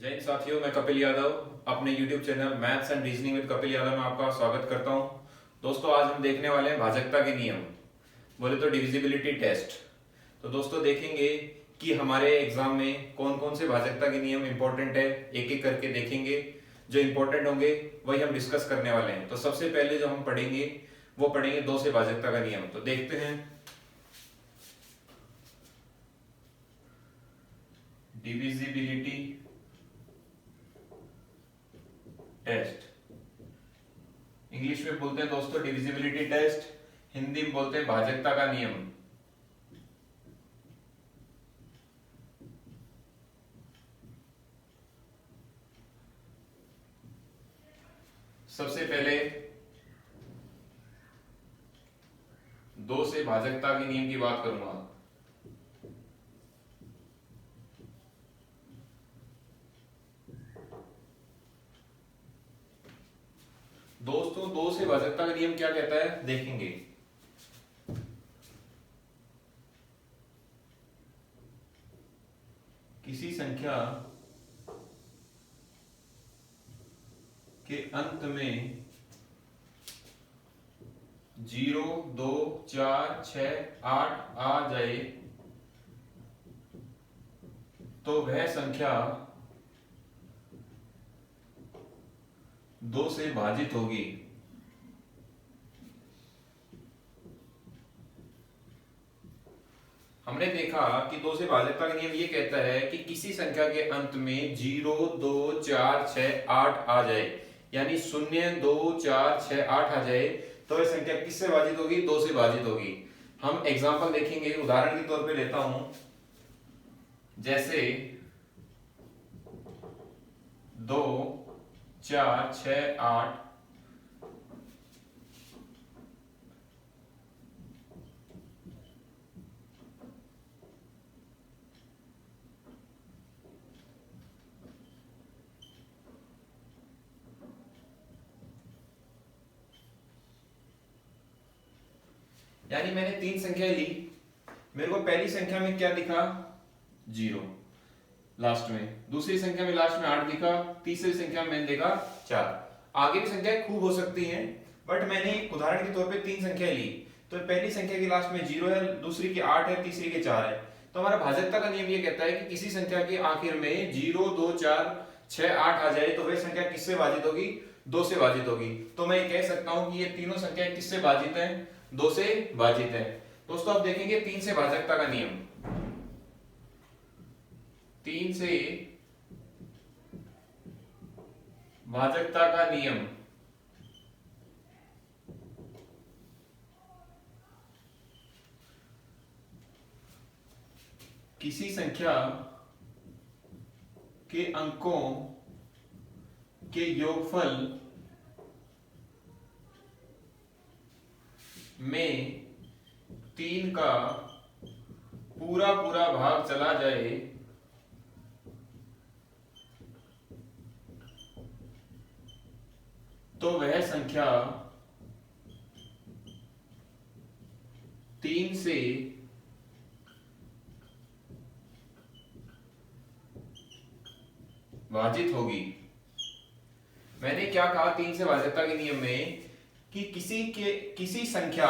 जय हिंद साथियों, मैं कपिल यादव अपने YouTube channel maths and reasoning with Kapil Yadav में आपका स्वागत करता हूं। दोस्तों, आज हम देखने वाले हैं भाजकता के नियम, बोले तो डिविजिबिलिटी टेस्ट। तो दोस्तों देखेंगे कि हमारे एग्जाम में कौन कौन से भाजकता के नियम इंपॉर्टेंट है, एक एक करके देखेंगे। जो इंपॉर्टेंट होंगे वही हम डिस्कस करने वाले हैं। तो सबसे पहले जो हम पढ़ेंगे वो पढ़ेंगे 2 से भाजकता का नियम। तो देखते हैं डिविजिबिलिटी टेस्ट। इंग्लिश में बोलते हैं दोस्तों डिविजिबिलिटी टेस्ट, हिंदी में बोलते हैं भाजकता का नियम। सबसे पहले 2 से भाजकता के नियम की बात करूंगा। दोस्तों 2 से भाजकता का नियम क्या कहता है देखेंगे। किसी संख्या के अंत में 0, 2, 4, 6, 8 आ जाए तो वह संख्या 2 से भाजित होगी। हमने देखा कि 2 से भाजकता का नियम ये कहता है कि किसी संख्या के अंत में 0, 2, 4, 6, 8 आ जाए, यानी 0, 2, 4, 6, 8 आ जाए तो वह संख्या किससे भाजित होगी? 2 से भाजित होगी। हम एग्जांपल देखेंगे, उदाहरण के तौर पे लेता हूं, जैसे 2, 4, 6, 8 यानी मैंने 3 संख्या ली। मेरे को पहली संख्या में क्या दिखा? 0 लास्ट में, दूसरी संख्या में लास्ट में 8 दिखा, तीसरी संख्या में मैंने देखा 4। आगे भी संख्याएं खूब हो सकती हैं, बट मैंने उदाहरण के तौर पे 3 संख्या ली। तो पहली संख्या की लास्ट में 0 है, दूसरी की 8 है, तीसरी के 4 है। तो हमारा भाजकता का नियम ये कहता है कि किसी संख्या के आखिर में 0, 2, 4, 6, 8 आ जाए तो वह संख्या किससे भाजित होगी? 2 से भाजित होगी। तो मैं कह सकता हूं कि ये तीनों संख्याएं किससे भाजित हैं? 2 से भाजित है। दोस्तों अब देखेंगे 3 से भाजकता का नियम। 3 से भाजकता का नियम किसी संख्या के अंकों के योगफल में 3 का पूरा पूरा भाग चला जाए तो वह संख्या 3 से भाजित होगी। मैंने क्या कहा 3 से भाजकता के नियम में कि किसी संख्या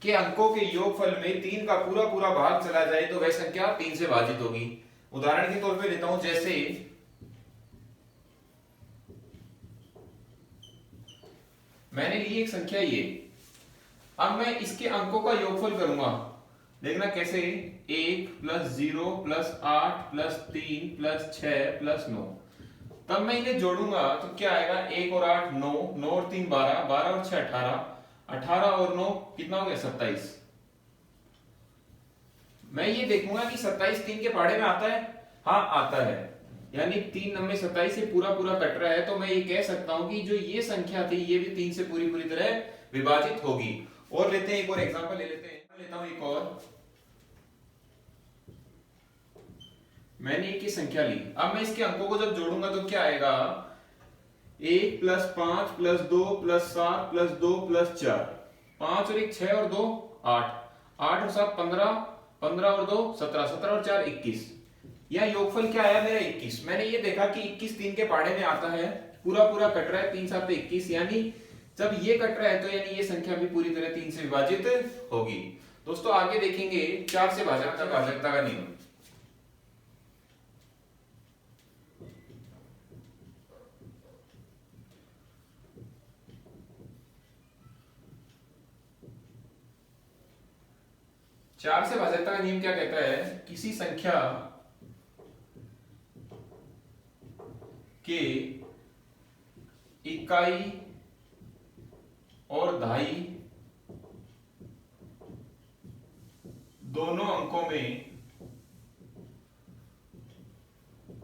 के अंकों के योगफल में 3 का पूरा पूरा भाग चला जाए तो वह संख्या 3 से भाजित होगी। उदाहरण के तौर पे लेता हूं, जैसे मैंने ली एक संख्या ये, अब मैं इसके अंकों का योगफल करूंगा। देखना कैसे? 1 + 0 + 8 + 3 + 6 + 9। तब मैं इन्हें जोड़ूंगा तो क्या आएगा? 1 और 8 9, 9 और 3 12, 12 और 6 18, 18 और 9 कितना हो गया? 27। मैं ये देखूंगा कि 27 3 के पहाड़े में आता है। हाँ आता है, यानी 3 9 27 से पूरा पूरा कट रहा है। तो मैं ये कह सकता हूं कि जो ये संख्या थी ये भी 3 से पूरी पूरी तरह विभाजित होगी। और लेते हैं एक और एग्जांपल ले लेते हैं। लेता हूं एक और, मैंने एक ही संख्या ली। अब मैं इसके अंकों को जब जोड़ूंगा तो क्या आएगा? 1 + 5 + 2 + 7 + 2 + 4, 5 और 1 6 और 2 8, 8 और 7 15, 15 और 2 17, 17 और 4 21। या योगफल क्या आया मेरा 21। मैंने ये देखा कि 21 3 के पहाड़े में आता है, पूरा पूरा कट रहा है, 3 7 21, यानी जब ये कट रहा है तो यानी ये संख्या भी पूरी तरह 3 से विभाजित होगी। दोस्तों आगे देखेंगे 4 से भाजकता का नियम। चार से भाजकता का नियम क्या कहता है, किसी संख्या के इकाई और दहाई दोनों अंकों में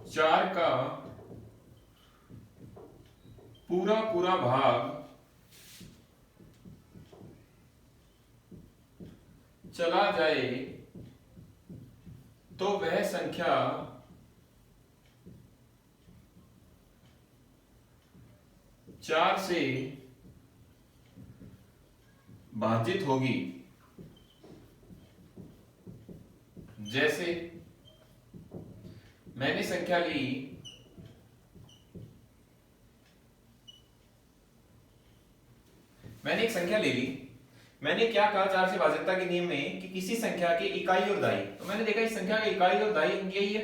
4 का पूरा पूरा भाग चला जाए तो वह संख्या चार से भाजित होगी। जैसे मैंने संख्या ली मैंने एक संख्या ले ली, मैंने क्या कहा 4 से भाजकता के नियम में कि किसी संख्या की इकाई और दहाई, तो मैंने देखा इस संख्या की इकाई और दहाई यही है।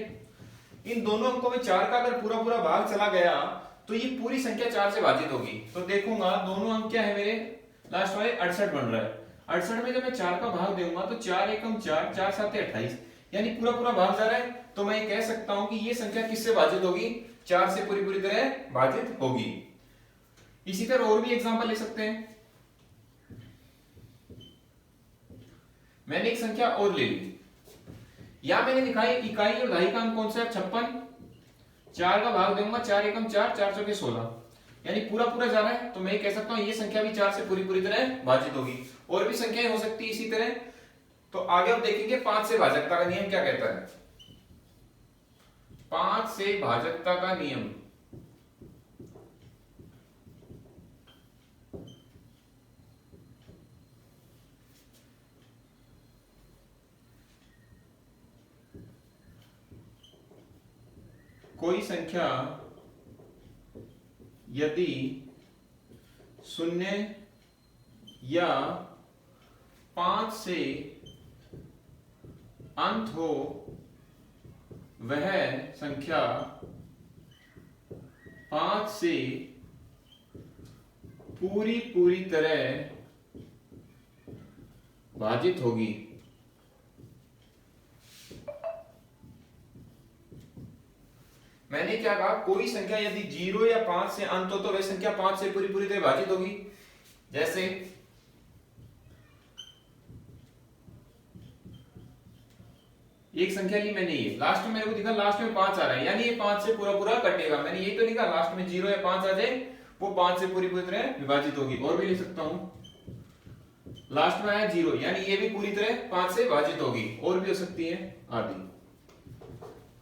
इन दोनों अंकों में 4 का अगर पूरा पूरा भाग चला गया तो ये पूरी संख्या 4 से भाजित होगी। तो देखूंगा दोनों अंक क्या है मेरे, लास्ट वाले 68 बन रहा है। 68 में जब मैं 4 का भाग दूंगा तो 4 एकम 4, 4 7 28, यानी पूरा पूरा भाग जा रहा है। तो मैं ये कह सकता हूं कि ये संख्या किससे भाजित होगी, 4 से पूरी पूरी तरह भाजित होगी। इसी तरह और भी एग्जांपल ले सकते हैं। मैंने एक संख्या और ले ली, या मैंने दिखाई इकाई और दहाई का अंक कौन सा है 56, 4 का भाग दूंगा 4 एकम 4, 4 चौके 16, यानी पूरा पूरा जा रहा है। तो मैं कह सकता हूं ये संख्या भी 4 से पूरी पूरी तरह भाजित होगी। और भी संख्याएं हो सकती है इसी तरह। तो आगे अब देखेंगे 5 से भाजकता का नियम क्या कहता है। 5 से भाजकता का नियम, कोई संख्या यदि शून्य या 5 से अंत हो वह संख्या 5 से पूरी पूरी तरह भाजित होगी। मैंने क्या कहा, कोई संख्या यदि 0 या 5 से अंत हो तो वह संख्या 5 से पूरी पूरी तरह भाजित होगी। जैसे एक संख्या ली मैंने, ये लास्ट में मेरे को दिखा लास्ट में 5 आ रहा है, यानी ये 5 से पूरा पूरा कटेगा। मैंने यही तो लिखा, लास्ट में 0 या 5 आ जाए वो 5 से पूरी पूरी तरह विभाजित होगी। और भी लिख सकता हूं, लास्ट में आया 0, यानी ये भी पूरी तरह 5 से भाजित होगी। और भी हो सकती है आदि।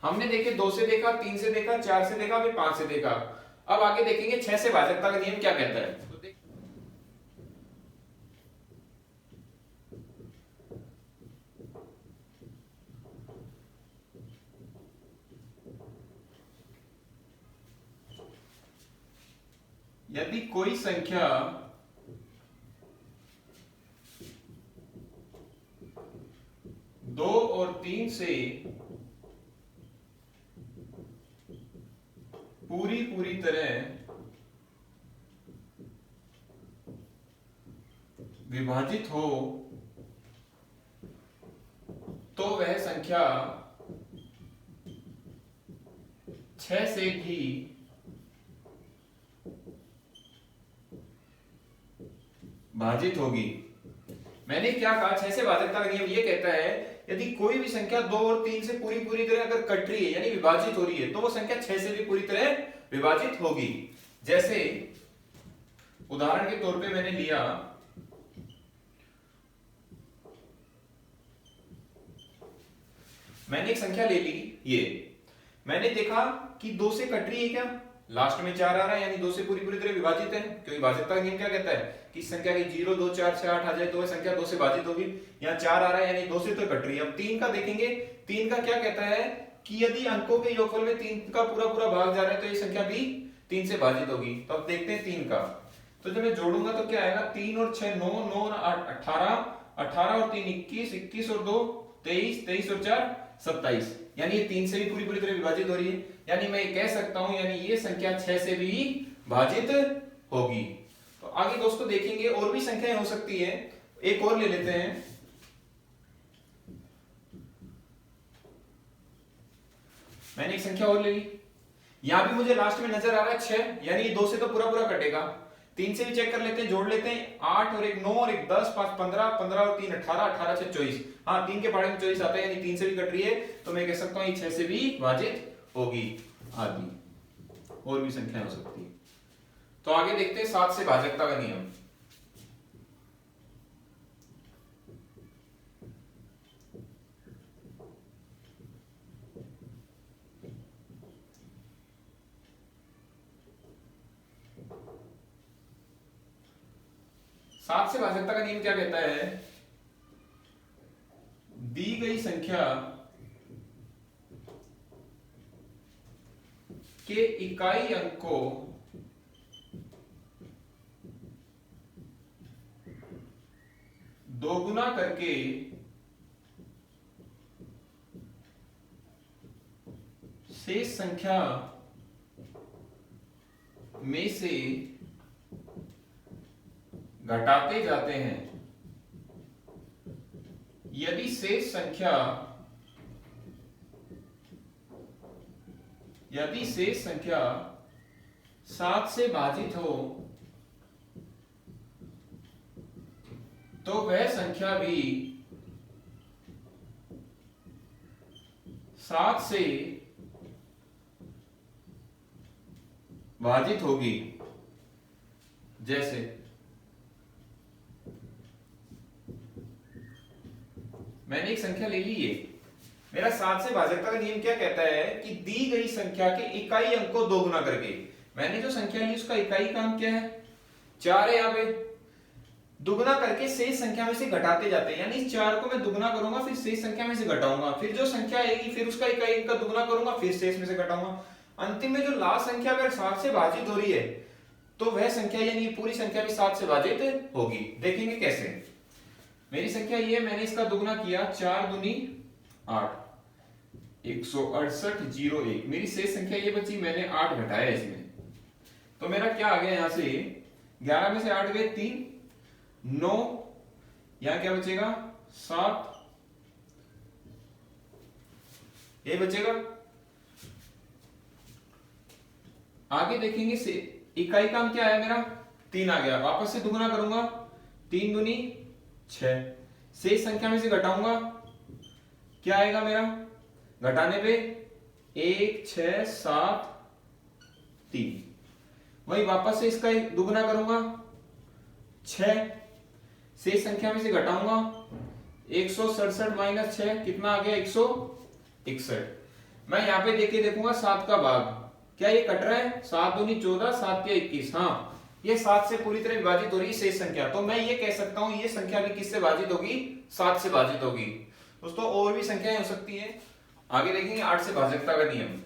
हमने देखे 2 से देखा, 3 से देखा, 4 से देखा, फिर 5 से देखा। अब आगे देखेंगे 6 से भाजकता का नियम क्या कहता है। यदि कोई संख्या दो और 3 से पूरी पूरी तरह विभाजित हो तो वह संख्या 6 से भी भाजित होगी। मैंने क्या कहा, 6 से भाजकता का नियम ये कहता है यदि कोई भी संख्या 2 और 3 से पूरी पूरी तरह अगर कट रही है यानी विभाजित हो रही है तो वो संख्या 6 से भी पूरी तरह विभाजित होगी। जैसे उदाहरण के तौर पे मैंने लिया मैंने एक संख्या ले ली, ये मैंने देखा कि 2 से कट रही है क्या, लास्ट में 4 आ रहा है यानी 2 से पूरी पूरी तरह विभाजित है, क्योंकि भाजकता का नियम क्या कहता है कि संख्या की 0 2 4 6 8 आ जाए तो वह संख्या 2 से भाजित होगी। यहाँ 4 आ रहा है यानी 2 से तो कट रही है। अब 3 का देखेंगे, 3 का क्या कहता है कि यदि अंकों के योगफल में 3 का पूरा पूरा भाग जा रहा है तो ये संख्या भी 3 से भाजित होगी। तो अब देखते हैं 3 का, तो जब मैं जोड़ूंगा तो क्या आएगा, 3 और 6 9, 9 और 8 18, 18 और 3 21, 21 और 2 23, 23 और 4 27, यानी ये 3 से भी पूरी पूरी तरह विभाजित हो रही है। यानी मैं ये कह सकता हूं यानी ये संख्या 6 से भी भाजित होगी। तो आगे दोस्तों देखेंगे और भी संख्याएं हो सकती है, एक और ले लेते हैं। मैंने एक संख्या और ले ली, यहां भी मुझे लास्ट में नजर आ रहा है 6, यानी ये 2 से तो पूरा पूरा कटेगा, 3 से भी चेक कर लेते हैं, जोड़ लेते हैं, 8 और 1 9 और 1 10, 5 15, 15 और 3 18, 18 6 24, हाँ 3 के पहाड़े में 24 आता है, यानी 3 से भी कट रही है, तो मैं कह सकता हूं ये 6 से भी भाजित होगी। आदि और भी संख्याएं हो सकती है। तो आगे देखते हैं 7 से भाजकता का नियम। सात से भाजकता का नियम क्या कहता है, दी गई संख्या के इकाई अंक को दोगुना करके शेष संख्या में से घटाते जाते हैं। यदि शेष संख्या 7 से भाजित हो तो वह संख्या भी 7 से भाजित होगी। जैसे मैंने एक संख्या ले ली है, मेरा 7 से भाजकता का नियम क्या कहता है कि दी गई संख्या के इकाई अंक को दोगुना करके, मैंने जो संख्या ली उसका इकाई का अंक क्या है 4 है, यहाँ पे दुगुना करके शेष संख्या में से घटाते जाते हैं, यानी इस 4 को मैं दुगुना करूंगा फिर शेष संख्या में से घटाऊंगा, फिर जो संख्या आएगी फिर उसका इकाई अंक का दुगुना करूंगा फिर शेष में से घटाऊंगा, अंतिम में जो लास्ट संख्या अगर 7 से भाजित हो रही है तो वह संख्या यानी पूरी संख्या भी 7 से भाजित होगी। देखेंगे कैसे। मेरी संख्या ये है, मैंने इसका दुगुना किया, 4 दूनी 8, 168 मेरी शेष संख्या ये बची, मैंने 8 घटाया इसमें, तो मेरा क्या आ गया यहां से 11 में से 8 गए 3 9, यहां क्या बचेगा 7, ये बचेगा। आगे देखेंगे से इकाई का अंक क्या है मेरा 3 आ गया, वापस से दुगुना करूंगा, 3 दूनी 6, शेष संख्या में से घटाऊंगा क्या आएगा मेरा, घटाने पे 1 6 7 3, वही वापस से इसका दुगुना करूंगा 6, शेष संख्या में से घटाऊंगा 167 माइनस 6 कितना आ गया 161। मैं यहां पे देख के देखूंगा 7 का भाग, क्या ये कट रहा है, 7 दूनी 14, 7 या 21, हाँ ये 7 से पूरी तरह विभाजित हो रही है शेष संख्या, तो मैं ये कह सकता हूं ये संख्या भी किससे भाजित होगी 7 से भाजित होगी। दोस्तों और भी संख्याएं हो सकती हैं, आगे देखेंगे 8 से भाजकता का नियम।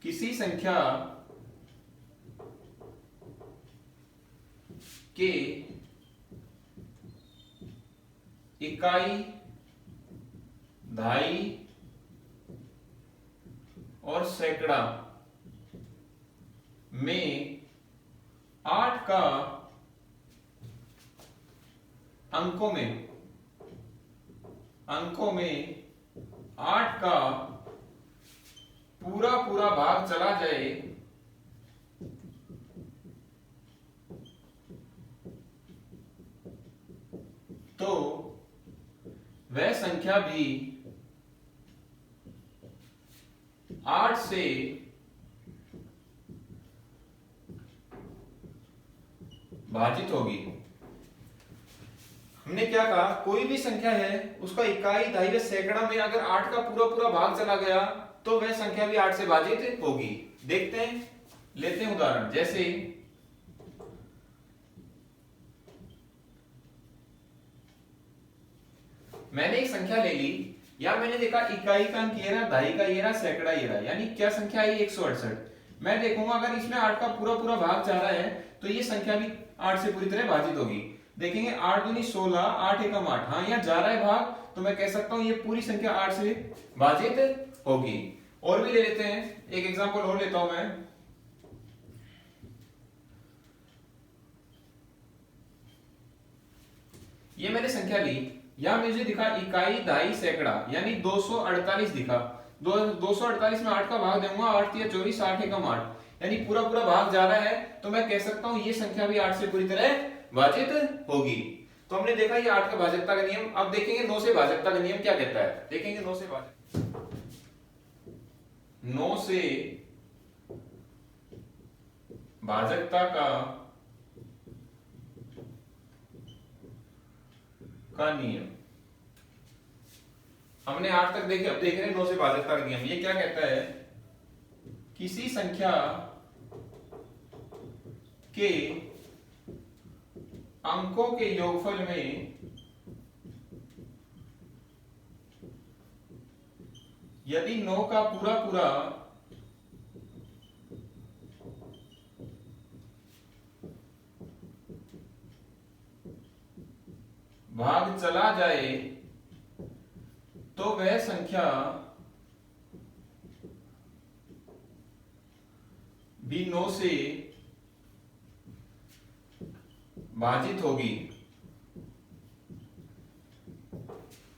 किसी संख्या के इकाई, दहाई और सैकड़ा में 8 का अंकों में 8 का पूरा पूरा भाग चला जाए तो वह संख्या भी 8 से भाजित होगी। हमने क्या कहा, कोई भी संख्या है उसका इकाई, दहाई या सैकड़ा में अगर 8 का पूरा पूरा भाग चला गया तो वह संख्या भी 8 से भाजित होगी। देखते हैं, लेते हैं उदाहरण। जैसे मैंने एक संख्या ले ली, या मैंने देखा इकाई का अंक ये रहा, दहाई का ये रहा, सैकड़ा ये रहा, यानी क्या संख्या आई 168। मैं देखूंगा अगर इसमें 8 का पूरा पूरा भाग जा रहा है तो ये संख्या भी 8 से पूरी तरह भाजित होगी। देखेंगे 8 दूनी 16, 8 एकम 8, हाँ यहाँ जा रहा है भाग, तो मैं कह सकता हूं ये पूरी संख्या 8 से भाजित होगी। और भी ले लेते हैं, एक एग्जांपल और लेता हूं मैं। ये मैंने संख्या ली, या मुझे दिखा इकाई, दहाई, सैकड़ा, यानी 248 दिखा। 248 में 8 का भाग दूंगा, 8 या 24, 8 एकम 8, यानी पूरा पूरा भाग जा रहा है, तो मैं कह सकता हूं ये संख्या भी 8 से पूरी तरह भाजित होगी। तो हमने देखा ये 8 का भाजकता का नियम। अब देखेंगे 9 से भाजकता का नियम क्या कहता है। देखेंगे 9 से भाजकता का नियम। हमने 8 तक देखे, अब देख रहे हैं 9 से भाजकता का नियम। ये क्या कहता है, किसी संख्या के अंकों के योगफल में यदि 9 का पूरा पूरा भाग चला जाए तो वह संख्या भी 9 से भाजित होगी।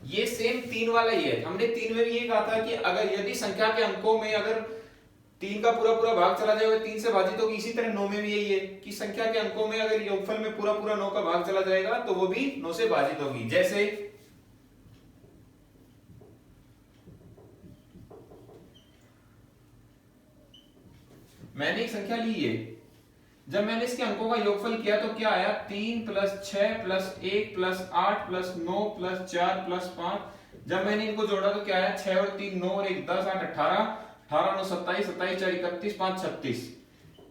ये सेम 3 वाला ही है। हमने 3 में भी ये कहा था कि अगर यदि संख्या के अंकों में अगर 3 का पूरा पूरा भाग चला जाए 3 से भाजित होगी। इसी तरह 9 में भी यही है कि संख्या के अंकों में अगर योगफल में पूरा पूरा 9 का भाग चला जाएगा तो वो भी 9 से भाजित होगी। जैसे मैंने एक संख्या ली है, जब मैंने इसके अंकों का योगफल किया तो क्या आया, 3 + 6 + 1 + 8 + 9 + 4 + 5। जब मैंने इनको जोड़ा तो क्या आया, 6 और 3 9 और 1 10 8 18, 18 9 27, 27 4 31, 5 36।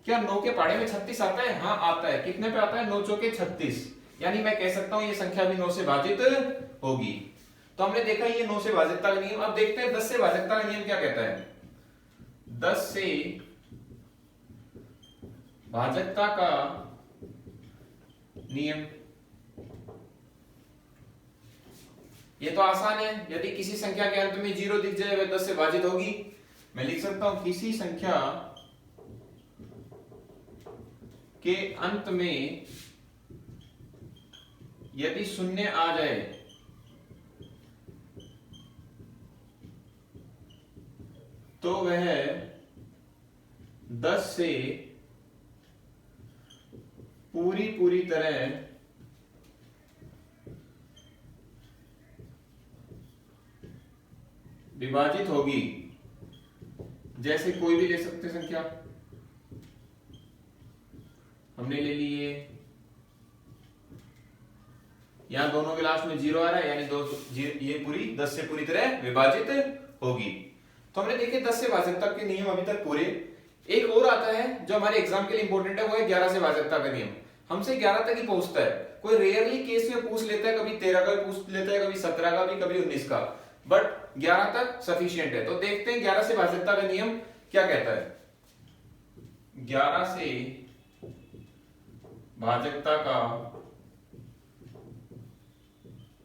क्या 9 के पहाड़े में 36 आता है? हाँ आता है। कितने पे आता है? 9 चौके 36, यानी मैं कह सकता हूं ये संख्या भी 9 से भाजित होगी। तो हमने देखा ये 9 से भाजकता का नियम। अब देखते हैं 10 से भाजकता का नियम क्या कहता है। 10 से भाजकता का नियम, ये तो आसान है। यदि किसी संख्या के अंत में 0 दिख जाए वह 10 से भाजित होगी। मैं लिख सकता हूं किसी संख्या के अंत में यदि 0 आ जाए तो वह 10 से पूरी तरह विभाजित होगी। जैसे कोई भी ले सकते संख्या, हमने ले ली यहां दोनों के लास्ट में 0 आ रहा है, यानी ये पूरी 10 से पूरी तरह विभाजित होगी। तो हमने देखे 10 से भाजकता के नियम अभी तक पूरे। एक और आता है जो हमारे एग्जाम के लिए इंपॉर्टेंट है, वो है 11 से भाजकता का नियम। हमसे 11 तक ही पूछता है, कोई रेयरली केस में पूछ लेता है, कभी 13 का भी पूछ लेता है, कभी 17 का भी, कभी 19 का, बट 11 तक सफिशिएंट है। तो देखते हैं 11 से भाजकता का नियम क्या कहता है। 11 से भाजकता का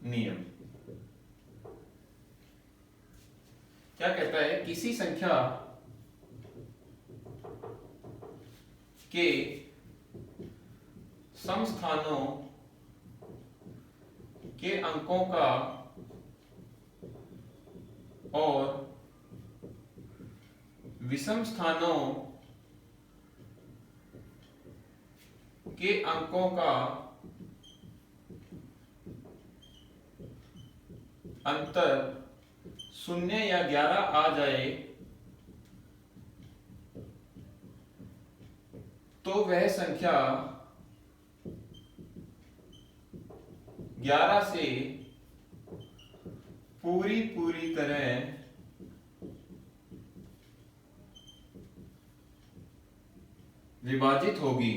नियम क्या कहता है, किसी संख्या के समस्थानों के अंकों का और विषम स्थानों के अंकों का अंतर 0 या 11 आ जाए तो वह संख्या 11 से पूरी तरह विभाजित होगी।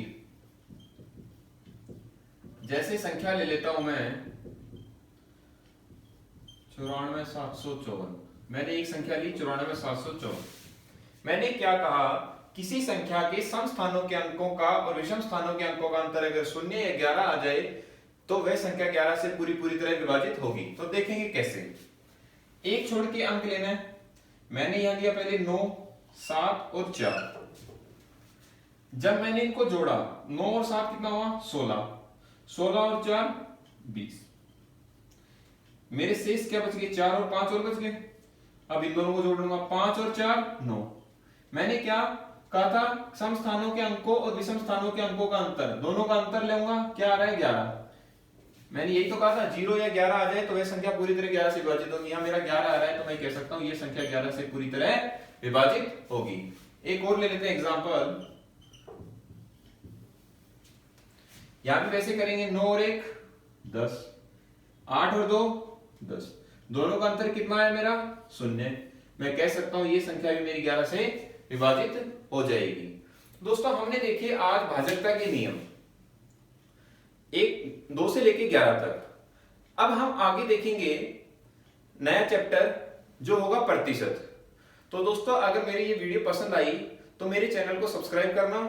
जैसे संख्या ले लेता हूं मैं 94,754। मैंने एक संख्या ली 94,754। मैंने क्या कहा, किसी संख्या के सम स्थानों के अंकों का और विषम स्थानों के अंकों का अंतर अगर 0 या 11 आ जाए तो वह संख्या 11 से पूरी तरह विभाजित होगी। तो देखेंगे कैसे। एक छोड़ के अंक लेना है। मैंने यहां लिया पहले 9, 7 और 4। जब मैंने इनको जोड़ा 9 और 7 कितना हुआ 16, 16 और 4 20। मेरे शेष क्या बच गए 4 और 5 और बच गए। अब इन दोनों को जोड़ लूंगा 5 और 4 9। मैंने क्या कहा था, सम स्थानों के अंकों और विषम स्थानों के अंकों का अंतर, दोनों का अंतर लूंगा, क्या आ रहा है 11। मैंने यही तो कहा था 0 या 11 आ जाए तो वह संख्या पूरी तरह 11 से विभाजित होगी। यहां मेरा 11 आ रहा है तो मैं कह सकता हूं यह संख्या 11 से पूरी तरह विभाजित होगी। एक और ले लेते हैं एग्जांपल। यहां भी वैसे करेंगे 9 और 1 10, 8 और 2 10। दोनों का अंतर कितना है मेरा 0। मैं कह सकता हूं ये संख्या भी मेरी 11 से विभाजित हो जाएगी। दोस्तों हमने देखे आज भाजकता के नियम 2 से लेके 11 तक। अब हम आगे देखेंगे नया चैप्टर जो होगा प्रतिशत। तो दोस्तों अगर मेरी ये वीडियो पसंद आई तो मेरे चैनल को सब्सक्राइब करना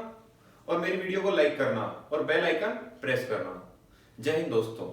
और मेरी वीडियो को लाइक करना और बेल आइकन प्रेस करना। जय हिंद दोस्तों।